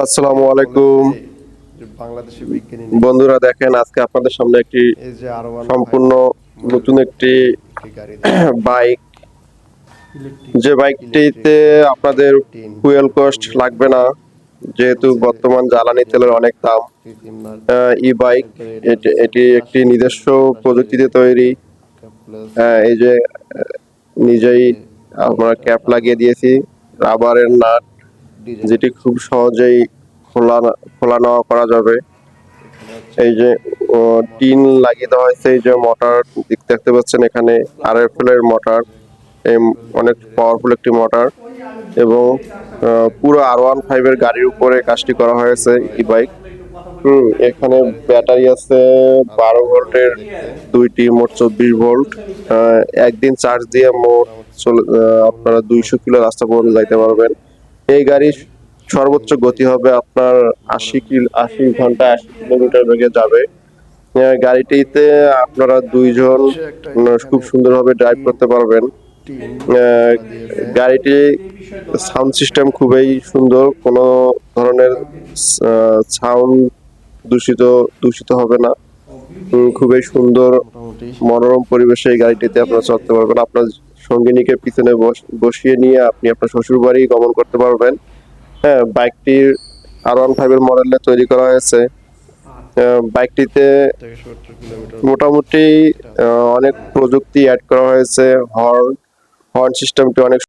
আসসালামু আলাইকুম বাংলাদেশি বিজ্ঞানী বন্ধুরা, দেখেন আজকে আপনাদের সামনে একটি এই যে সম্পূর্ণ নতুন একটি গাড়ি বাইক, ইলেকট্রিক যে বাইকটিতে আপনাদের ফুয়েল কস্ট লাগবে না, যেহেতু বর্তমান জ্বালানি তেলের অনেক দাম। ই বাইক এটি একটি নিজস্ব প্রযুক্তিতে তৈরি। এই যে নিজেই আমরা ক্যাপ লাগিয়ে দিয়েছি, রাবারের নাট, যেটি খুব সহজেই খোলা নেওয়া করা যাবে। এই যে টিন লাগিয়ে দেওয়া হয়েছে, এই যে মোটর দেখতে পাচ্ছেন এখানে RFL এর মোটর, অনেক পাওয়ারফুল একটি মোটর, এবং পুরো R15 এর গাড়ির উপরে কাজটি করা হয়েছে ই বাইক। এখানে ব্যাটারি আছে 12 ভোল্টের দুইটি, মোট 24 ভোল্ট। একদিন চার্জ দিয়ে মোট আপনারা 200 কিলো রাস্তা পর্যন্ত যাইতে পারবেন। এই গাড়ির সর্বোচ্চ গতি হবে আপনার 80 ঘন্টা 80 কিলোমিটার বেগে যাবে। গাড়িটিতে আপনারা দুইজন খুব সুন্দরভাবে ড্রাইভ করতে পারবেন। গাড়িটি সাউন্ড সিস্টেম খুবই সুন্দর, কোনো ধরনের সাউন্ড দূষিত হবে না। খুবই সুন্দর মনোরম পরিবেশে এই গাড়িটিতে আপনারা চলতে পারবেন। আপনার সঙ্গিনীকে পিছনে বসিয়ে নিয়ে আপনি আপনার শ্বশুর বাড়ি গমন করতে পারবেন। হ্যাঁ, বাইকটির R15 এর মডেলে তৈরি করা হয়েছে। বাইকটিতে মোটামুটি অনেক প্রযুক্তি অ্যাড করা হয়েছে। হর্ন সিস্টেমটি অনেক